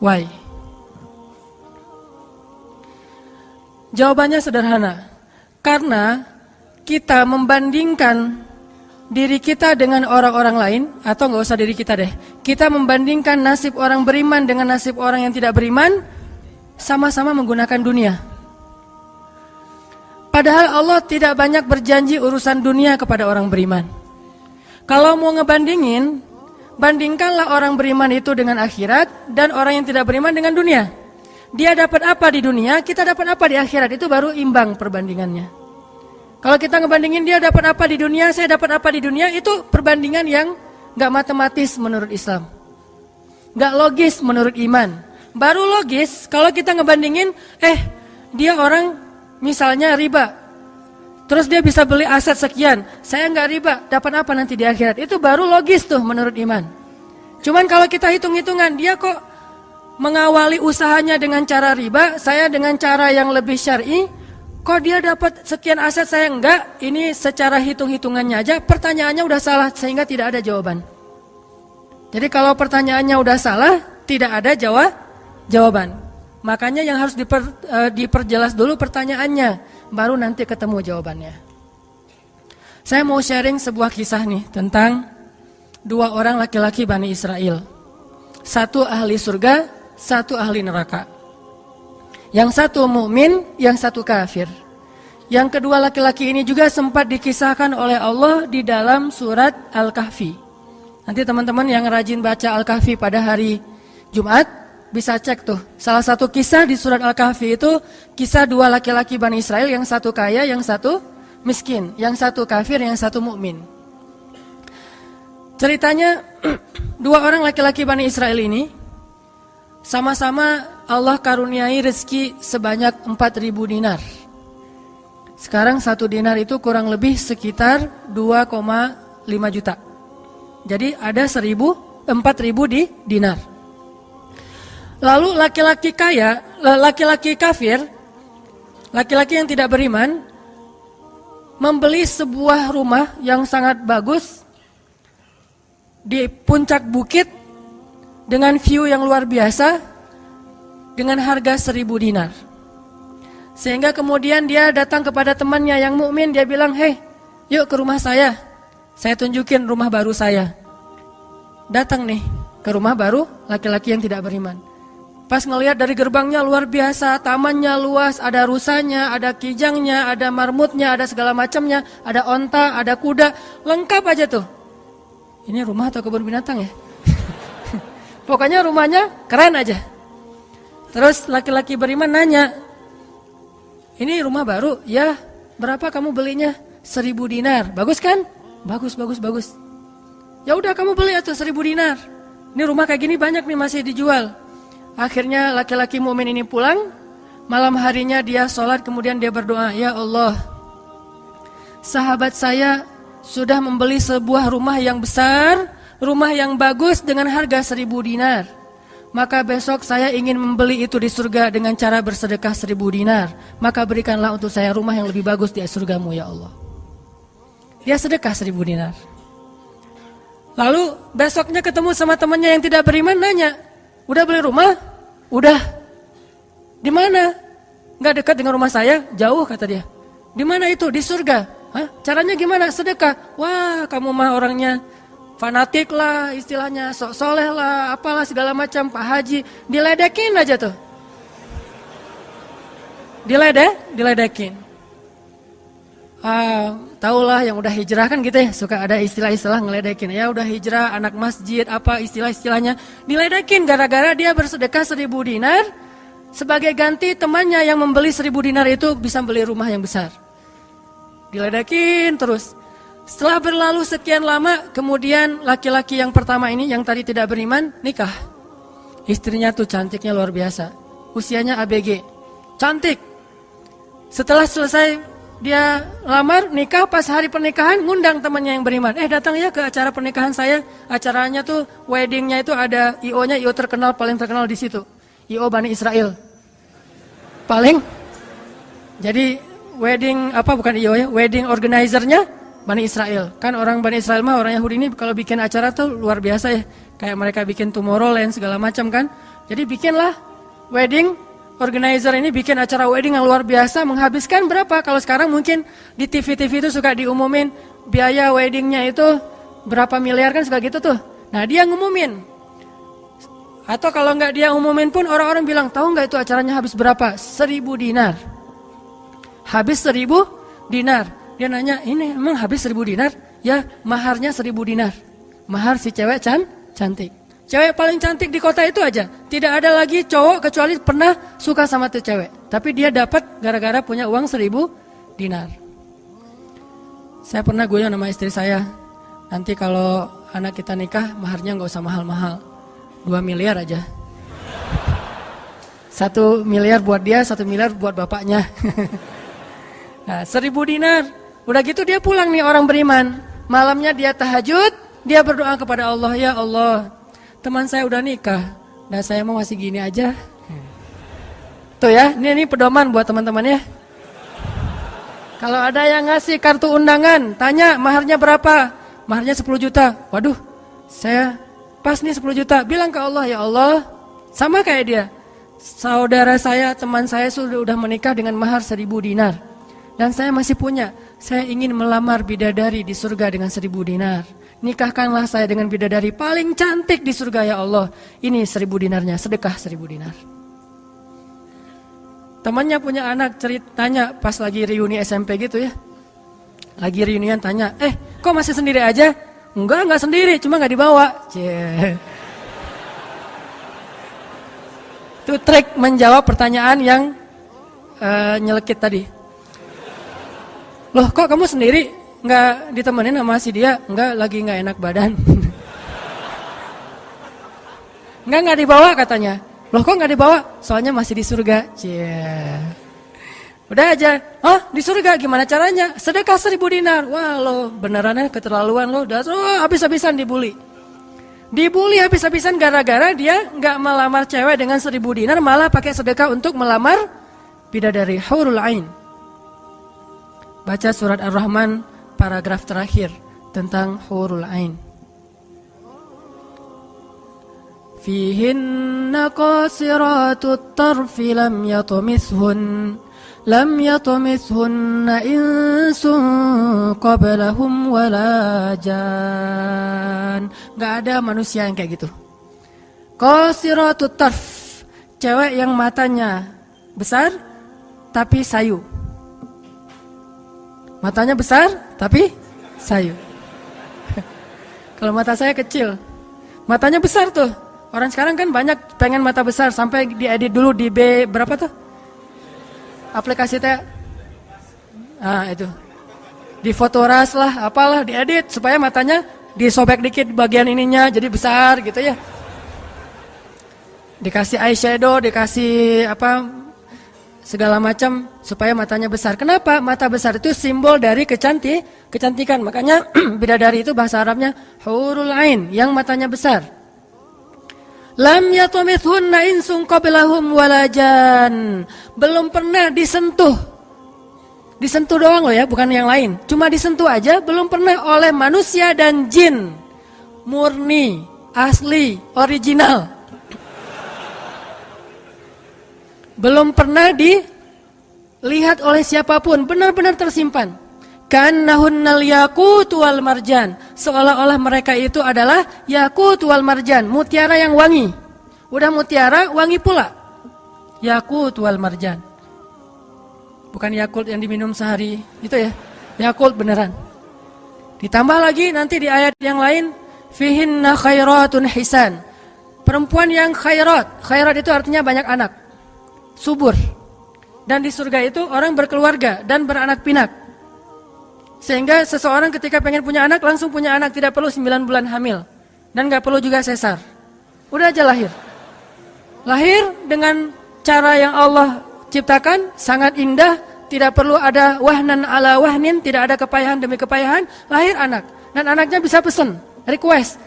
Why? Jawabannya sederhana. Karena kita membandingkan diri kita dengan orang-orang lain, atau nggak usah diri kita deh. Kita membandingkan nasib orang beriman dengan nasib orang yang tidak beriman, sama-sama menggunakan dunia. Padahal Allah tidak banyak berjanji urusan dunia kepada orang beriman. Kalau mau ngebandingin, bandingkanlah orang beriman itu dengan akhirat dan orang yang tidak beriman dengan dunia. Dia dapat apa di dunia, kita dapat apa di akhirat, itu baru imbang perbandingannya. Kalau kita ngebandingin dia dapat apa di dunia, saya dapat apa di dunia, itu perbandingan yang gak matematis menurut Islam, gak logis menurut iman. Baru logis kalau kita ngebandingin, dia orang misalnya riba, terus dia bisa beli aset sekian, saya gak riba, dapat apa nanti di akhirat, itu baru logis tuh menurut iman. Cuman kalau kita hitung-hitungan, dia kok mengawali usahanya dengan cara riba, saya dengan cara yang lebih syar'i, kok dia dapat sekian aset saya enggak, ini secara hitung-hitungannya aja pertanyaannya udah salah sehingga tidak ada jawaban. Jadi kalau pertanyaannya udah salah, tidak ada jawaban. Makanya yang harus diperjelas dulu pertanyaannya, baru nanti ketemu jawabannya. Saya mau sharing sebuah kisah nih tentang dua orang laki-laki Bani Israel. Satu ahli surga, satu ahli neraka. Yang satu mukmin, yang satu kafir. Yang kedua laki-laki ini juga sempat dikisahkan oleh Allah di dalam surat Al-Kahfi. Nanti teman-teman yang rajin baca Al-Kahfi pada hari Jumat bisa cek tuh. Salah satu kisah di surat Al-Kahfi itu kisah dua laki-laki Bani Israel, yang satu kaya, yang satu miskin, yang satu kafir, yang satu mukmin. Ceritanya dua orang laki-laki Bani Israel ini sama-sama Allah karuniai rezeki sebanyak 4.000 dinar. Sekarang 1 dinar itu kurang lebih sekitar 2,5 juta. Jadi ada 4.000 dinar. Lalu laki-laki kaya, laki-laki kafir, laki-laki yang tidak beriman, membeli sebuah rumah yang sangat bagus di puncak bukit dengan view yang luar biasa, dengan harga 1.000 dinar. Sehingga kemudian dia datang kepada temannya yang mukmin, dia bilang, yuk ke rumah saya tunjukin rumah baru saya. Datang nih ke rumah baru laki-laki yang tidak beriman. Pas ngelihat dari gerbangnya luar biasa, tamannya luas, ada rusanya, ada kijangnya, ada marmutnya, ada segala macamnya, ada onta, ada kuda, lengkap aja tuh. Ini rumah atau kebun binatang ya? Pokoknya rumahnya keren aja. Terus laki-laki beriman nanya, ini rumah baru? Ya, berapa kamu belinya? 1.000 dinar. Bagus kan? Bagus. Ya udah kamu beli atau 1.000 dinar. Ini rumah kayak gini banyak nih masih dijual. Akhirnya laki-laki mukmin ini pulang. Malam harinya dia sholat, kemudian dia berdoa, ya Allah, sahabat saya sudah membeli sebuah rumah yang besar, rumah yang bagus dengan harga 1.000 dinar. Maka besok saya ingin membeli itu di surga dengan cara bersedekah 1.000 dinar. Maka berikanlah untuk saya rumah yang lebih bagus di surgamu ya Allah. Dia sedekah 1.000 dinar. Lalu besoknya ketemu sama temannya yang tidak beriman, nanya, udah beli rumah? Udah. Di mana? Nggak dekat dengan rumah saya, jauh kata dia. Di mana itu? Di surga. Hah? Caranya gimana? Sedekah. Wah, kamu mah orangnya fanatik lah istilahnya, sok soleh lah, apalah segala macam, Pak Haji, diledekin aja tuh. Diledekin. Taulah yang udah hijrah kan gitu ya, suka ada istilah-istilah ngeledekin. Ya udah hijrah, anak masjid, apa istilah-istilahnya, diledekin gara-gara dia bersedekah 1.000 dinar, sebagai ganti temannya yang membeli 1.000 dinar itu bisa beli rumah yang besar. Diledekin terus. Setelah berlalu sekian lama, kemudian laki-laki yang pertama ini yang tadi tidak beriman nikah. Istrinya tuh cantiknya luar biasa, usianya ABG, cantik. Setelah selesai dia lamar, nikah, pas hari pernikahan ngundang temannya yang beriman. Datang ya ke acara pernikahan saya. Acaranya tuh weddingnya itu ada IO-nya, IO terkenal, paling terkenal di situ, IO Bani Israel. Paling. Jadi wedding bukan IO ya, wedding organizer-nya Bani Israel. Kan orang Bani Israel mah orang Yahudi ini kalau bikin acara tuh luar biasa ya. Kayak mereka bikin Tomorrowland segala macam kan. Jadi bikinlah wedding organizer ini bikin acara wedding yang luar biasa, menghabiskan berapa? Kalau sekarang mungkin di TV-TV itu suka diumumin biaya weddingnya itu berapa miliar kan suka gitu tuh. Nah dia ngumumin. Atau kalau nggak dia umumin pun orang-orang bilang, tahu nggak itu acaranya habis berapa? 1.000 dinar. Habis 1.000 dinar. Dia nanya, ini emang habis 1.000 dinar? Ya, maharnya 1.000 dinar. Mahar si cewek cantik. Cewek paling cantik di kota itu aja. Tidak ada lagi cowok kecuali pernah suka sama tuh cewek. Tapi dia dapat gara-gara punya uang 1.000 dinar. Saya pernah guyon sama istri saya. Nanti kalau anak kita nikah, maharnya nggak usah mahal-mahal. 2 miliar aja. 1 miliar buat dia, 1 miliar buat bapaknya. Nah, 1.000 dinar. Udah gitu dia pulang nih orang beriman. Malamnya dia tahajud, dia berdoa kepada Allah, ya Allah, teman saya udah nikah, dan saya mau masih gini aja. Tuh ya, ini pedoman buat teman-teman ya. Kalau ada yang ngasih kartu undangan, tanya maharnya berapa? Maharnya 10 juta. Waduh, saya pas nih 10 juta. Bilang ke Allah, ya Allah, sama kayak dia. Saudara saya, teman saya sudah menikah dengan mahar 1.000 dinar. Dan saya masih punya. Saya ingin melamar bidadari di surga dengan 1.000 dinar. Nikahkanlah saya dengan bidadari paling cantik di surga ya Allah. Ini 1.000 dinarnya, sedekah 1.000 dinar. Temannya punya anak ceritanya pas lagi reuni SMP gitu ya. Lagi reunian tanya, kok masih sendiri aja? Enggak sendiri, cuma gak dibawa. Itu trik menjawab pertanyaan yang nyelekit tadi. Loh kok kamu sendiri nggak ditemenin sama si dia? Enggak, lagi nggak enak badan. Nggak dibawa katanya. Loh kok nggak dibawa? Soalnya masih di surga. Udah aja. Oh di surga gimana caranya? Sedekah 1.000 dinar. Wah lo benerannya keterlaluan lo. Habis-habisan dibully. Dibully habis-habisan gara-gara dia nggak melamar cewek dengan 1.000 dinar, malah pakai sedekah untuk melamar bidadari Hurul Ain. Baca surat Ar-Rahman paragraf terakhir tentang Hurul Ain. Fihinna qasiratut tarfi lam yatumithunna insun qablahum wala jan. Gak ada manusia yang kayak gitu. Qasiratut tarf, cewek yang matanya besar tapi sayu. Matanya besar, tapi sayu. Kalau mata saya kecil, matanya besar tuh. Orang sekarang kan banyak pengen mata besar, sampai diedit dulu di berapa tuh? Aplikasi teh. Itu. Di Fotoras lah, apalah diedit supaya matanya disobek dikit bagian ininya jadi besar gitu ya. Dikasih eyeshadow, dikasih segala macam supaya matanya besar. Kenapa? Mata besar itu simbol dari kecantikan. Makanya bidadari itu bahasa Arabnya Hurul Ain, yang matanya besar. Lam yatumithunna insun qablahum walajan. Belum pernah disentuh. Disentuh doang loh ya, bukan yang lain. Cuma disentuh aja, belum pernah oleh manusia dan jin. Murni, asli, original. Belum pernah dilihat oleh siapapun, benar-benar tersimpan. Kannahunnal yaqut wal marjan, seolah-olah mereka itu adalah yaqut wal marjan, mutiara yang wangi. Udah mutiara, wangi pula. Yaqut wal marjan. Bukan Yakult yang diminum sehari, itu ya. Yakult beneran. Ditambah lagi nanti di ayat yang lain, fihinna khairatun hisan. Perempuan yang khairat. Khairat itu artinya banyak anak. Subur. Dan di surga itu orang berkeluarga dan beranak pinak. Sehingga seseorang ketika pengen punya anak langsung punya anak, tidak perlu 9 bulan hamil. Dan gak perlu juga sesar. Udah aja lahir. Lahir dengan cara yang Allah ciptakan, sangat indah, tidak perlu ada wahnan ala wahnin, tidak ada kepayahan demi kepayahan, lahir anak. Dan anaknya bisa pesen, request.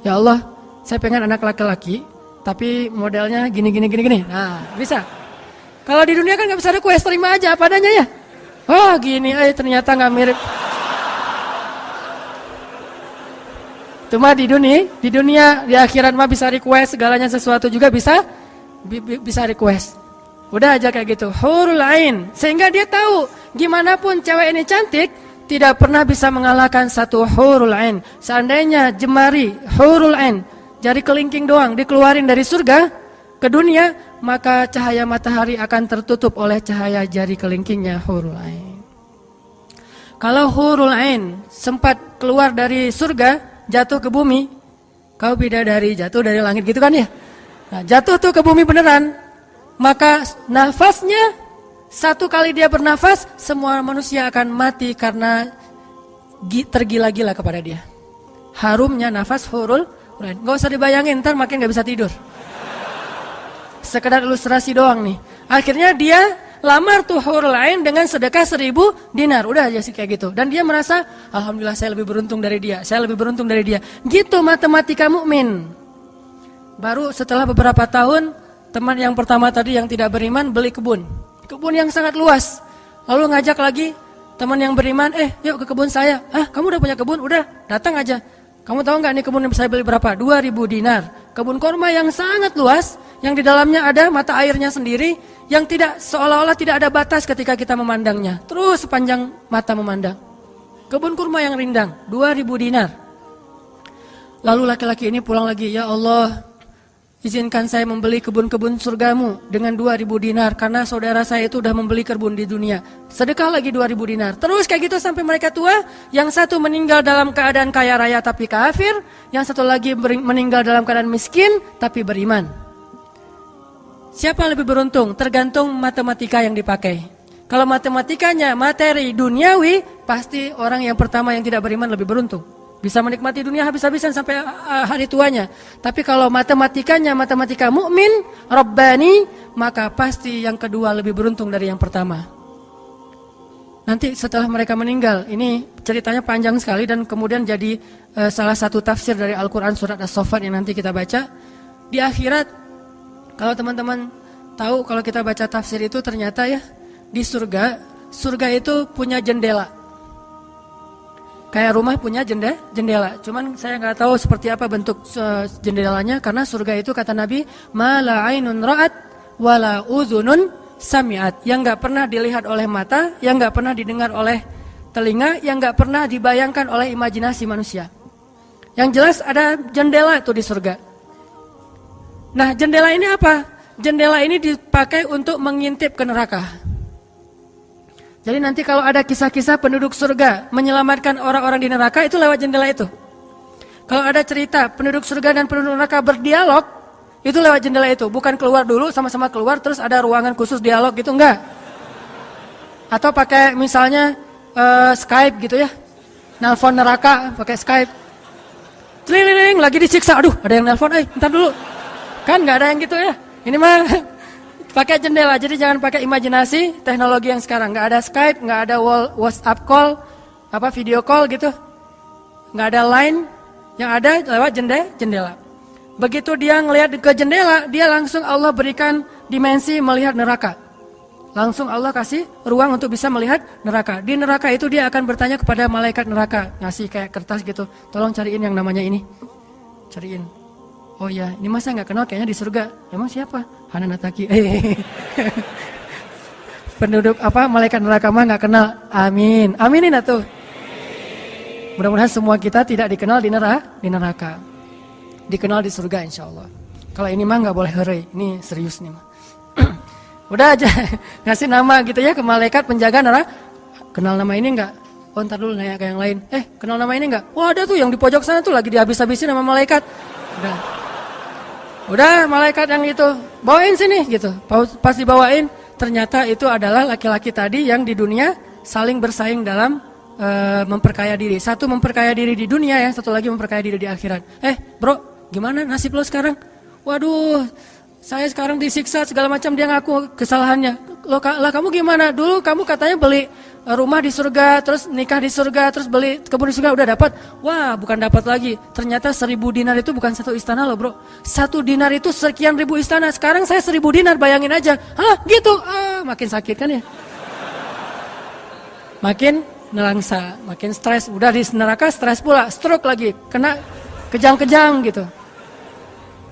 Ya Allah, saya pengen anak laki-laki, tapi modelnya gini. Nah, bisa. Kalau di dunia kan gak bisa request, terima aja apa adanya ya. Oh gini, ternyata gak mirip. Cuma di dunia, di akhirat mah bisa request segalanya sesuatu juga bisa request. Udah aja kayak gitu, hurul ain. Sehingga dia tahu gimana pun cewek ini cantik, tidak pernah bisa mengalahkan satu hurul ain. Seandainya jemari hurul ain, jari kelingking doang dikeluarin dari surga ke dunia, maka cahaya matahari akan tertutup oleh cahaya jari kelingkingnya hurul ain. Kalau hurul ain sempat keluar dari surga, jatuh ke bumi, kau bidadari jatuh dari langit gitu kan ya. Nah, jatuh tuh ke bumi beneran, maka nafasnya satu kali dia bernafas, semua manusia akan mati karena tergila-gila kepada dia. Harumnya nafas hurul ain. Gak usah dibayangin, ntar makin gak bisa tidur. Sekedar ilustrasi doang nih. Akhirnya dia lamar tuh hurul ain dengan sedekah 1000 dinar. Udah aja sih kayak gitu. Dan dia merasa, alhamdulillah saya lebih beruntung dari dia. Saya lebih beruntung dari dia. Gitu matematika mukmin. Baru setelah beberapa tahun, teman yang pertama tadi yang tidak beriman beli kebun. Kebun yang sangat luas. Lalu ngajak lagi teman yang beriman, yuk ke kebun saya. Kamu udah punya kebun? Udah, datang aja. Kamu tahu nggak nih kebun yang saya beli berapa? 2000 dinar. Kebun korma yang sangat luas, yang di dalamnya ada mata airnya sendiri, yang tidak seolah-olah tidak ada batas ketika kita memandangnya. Terus sepanjang mata memandang. Kebun kurma yang rindang, 2000 dinar. Lalu laki-laki ini pulang lagi, ya Allah, izinkan saya membeli kebun-kebun surgamu dengan 2000 dinar. Karena saudara saya itu udah membeli kebun di dunia. Sedekah lagi 2000 dinar. Terus kayak gitu sampai mereka tua. Yang satu meninggal dalam keadaan kaya raya tapi kafir. Yang satu lagi meninggal dalam keadaan miskin tapi beriman. Siapa yang lebih beruntung? Tergantung matematika yang dipakai. Kalau matematikanya materi duniawi, pasti orang yang pertama yang tidak beriman lebih beruntung. Bisa menikmati dunia habis-habisan sampai hari tuanya. Tapi kalau matematikanya matematika mukmin, Rabbani, maka pasti yang kedua lebih beruntung dari yang pertama. Nanti setelah mereka meninggal, ini ceritanya panjang sekali dan kemudian jadi salah satu tafsir dari Al-Quran surat As-Saffat yang nanti kita baca. Di akhirat, kalau teman-teman tahu kalau kita baca tafsir itu ternyata ya, di surga itu punya jendela. Kayak rumah punya jendela. Cuman saya nggak tahu seperti apa bentuk jendelanya, karena surga itu kata Nabi, ma la ainun ra'at wa la udhunun sami'at. Yang nggak pernah dilihat oleh mata, yang nggak pernah didengar oleh telinga, yang nggak pernah dibayangkan oleh imajinasi manusia. Yang jelas ada jendela itu di surga. Nah, jendela ini apa? Jendela ini dipakai untuk mengintip ke neraka. Jadi nanti kalau ada kisah-kisah penduduk surga menyelamatkan orang-orang di neraka, itu lewat jendela itu. Kalau ada cerita penduduk surga dan penduduk neraka berdialog, itu lewat jendela itu. Bukan keluar dulu, sama-sama keluar, terus ada ruangan khusus dialog gitu, enggak. Atau pakai misalnya Skype gitu ya. Nelpon neraka pakai Skype. Tling, lagi disiksa, aduh ada yang nelpon, bentar dulu. Kan enggak ada yang gitu ya. Ini mah pakai jendela, jadi jangan pakai imajinasi teknologi yang sekarang. Nggak ada Skype, nggak ada WhatsApp call, video call gitu. Nggak ada line, yang ada lewat jendela. Begitu dia ngelihat ke jendela, dia langsung Allah berikan dimensi melihat neraka. Langsung Allah kasih ruang untuk bisa melihat neraka. Di neraka itu dia akan bertanya kepada malaikat neraka, ngasih kayak kertas gitu. Tolong cariin yang namanya ini. Cariin. Oh ya, ini masa nggak kenal kayaknya di surga. Emang siapa? Hanan Ataki. Penduduk malaikat neraka mah nggak kenal. Amin. Aminin atuh. Mudah-mudahan semua kita tidak dikenal di neraka. Dikenal di surga insya Allah. Kalau ini mah nggak boleh heureuy. Ini serius nih mah. Udah aja ngasih nama gitu ya ke malaikat penjaga neraka. Kenal nama ini nggak? Oh ntar dulu nanya ke yang lain. Kenal nama ini nggak? Wah ada tuh yang di pojok sana tuh lagi dihabis-habisin sama malaikat. Udah malaikat yang itu bawain sini gitu. Pas dibawain ternyata itu adalah laki-laki tadi yang di dunia saling bersaing dalam memperkaya diri. Satu memperkaya diri di dunia ya, satu lagi memperkaya diri di akhirat. Bro, gimana nasib lo sekarang? Waduh, saya sekarang disiksa segala macam, dia ngaku kesalahannya. Lah kamu gimana? Dulu kamu katanya beli rumah di surga, terus nikah di surga, terus beli kebun di surga, udah dapat. Wah, bukan dapat lagi. Ternyata 1000 dinar itu bukan satu istana loh bro. 1 dinar itu sekian ribu istana. Sekarang saya 1000 dinar, bayangin aja. Hah gitu? Makin sakit kan ya? Makin nelangsa, makin stres. Udah di neraka stres pula, stroke lagi. Kena kejang-kejang gitu.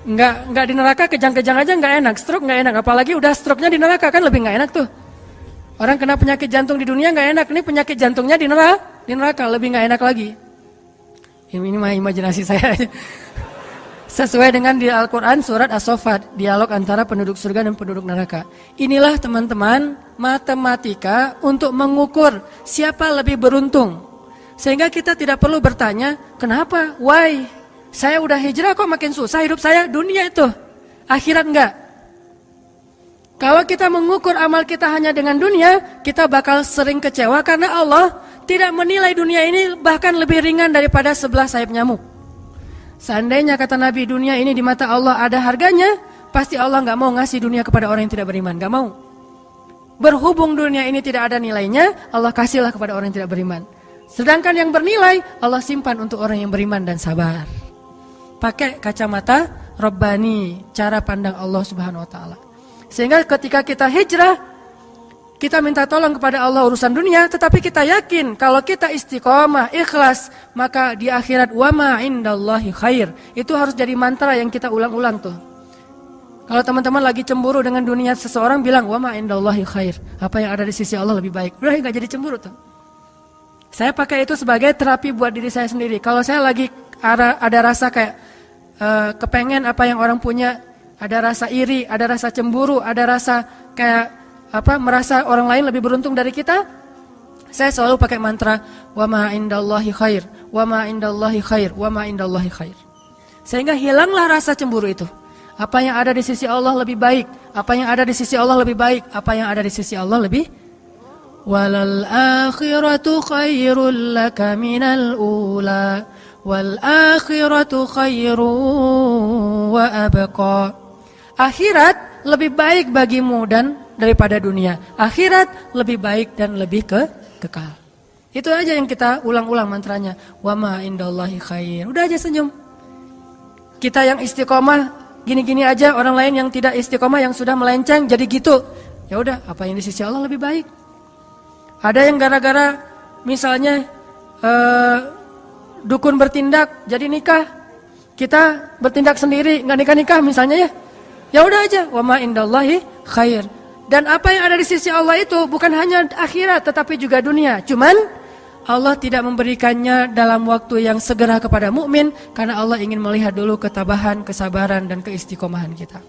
Nggak di neraka kejang-kejang aja nggak enak, stroke nggak enak, apalagi udah stroke-nya di neraka kan lebih nggak enak tuh. Orang kena penyakit jantung di dunia nggak enak, ini penyakit jantungnya di neraka lebih nggak enak lagi. Ini mah imajinasi saya. Sesuai dengan di Al-Quran surat As-Saffat, dialog antara penduduk surga dan penduduk neraka. Inilah teman-teman matematika untuk mengukur siapa lebih beruntung. Sehingga kita tidak perlu bertanya, kenapa? Why? Saya udah hijrah kok makin susah hidup saya, dunia itu. Akhirat enggak. Kalau kita mengukur amal kita hanya dengan dunia, kita bakal sering kecewa karena Allah tidak menilai dunia ini bahkan lebih ringan daripada 11 sayap nyamuk. Seandainya kata Nabi dunia ini di mata Allah ada harganya, pasti Allah gak mau ngasih dunia kepada orang yang tidak beriman, gak mau. Berhubung dunia ini tidak ada nilainya, Allah kasihlah kepada orang yang tidak beriman. Sedangkan yang bernilai, Allah simpan untuk orang yang beriman dan sabar. Pakai kacamata Rabbani, cara pandang Allah Subhanahu Wa Taala. Sehingga ketika kita hijrah, kita minta tolong kepada Allah urusan dunia, tetapi kita yakin kalau kita istiqomah, ikhlas, maka di akhirat wa ma indallahi khair. Itu harus jadi mantra yang kita ulang-ulang tuh. Kalau teman-teman lagi cemburu dengan dunia seseorang bilang wa ma indallahi khair. Apa yang ada di sisi Allah lebih baik. Udah enggak jadi cemburu tuh. Saya pakai itu sebagai terapi buat diri saya sendiri. Kalau saya lagi ada rasa kayak kepengen apa yang orang punya, ada rasa iri, ada rasa cemburu, ada rasa kayak merasa orang lain lebih beruntung dari kita, saya selalu pakai mantra wa ma indallahi khair, wa ma indallahi khair, wa ma indallahi khair. Sehingga hilanglah rasa cemburu itu. Apa yang ada di sisi Allah lebih baik, apa yang ada di sisi Allah lebih baik, apa yang ada di sisi Allah lebih walal akhiratu khairul laka minal ula wal akhiratu khairu wa abqa. Akhirat lebih baik bagimu dan daripada dunia. Akhirat lebih baik dan lebih kekal. Itu aja yang kita ulang-ulang mantranya. Wa ma indallahi khair. Udah aja senyum. Kita yang istiqomah gini-gini aja, orang lain yang tidak istiqomah yang sudah melenceng jadi gitu. Ya udah, apa yang di sisi Allah lebih baik. Ada yang gara-gara misalnya dukun bertindak jadi nikah. Kita bertindak sendiri enggak nikah-nikah misalnya ya. Ya udah aja, wa ma indallahi khair. Dan apa yang ada di sisi Allah itu bukan hanya akhirat tetapi juga dunia. Cuman Allah tidak memberikannya dalam waktu yang segera kepada mukmin karena Allah ingin melihat dulu ketabahan, kesabaran dan keistiqomahan kita.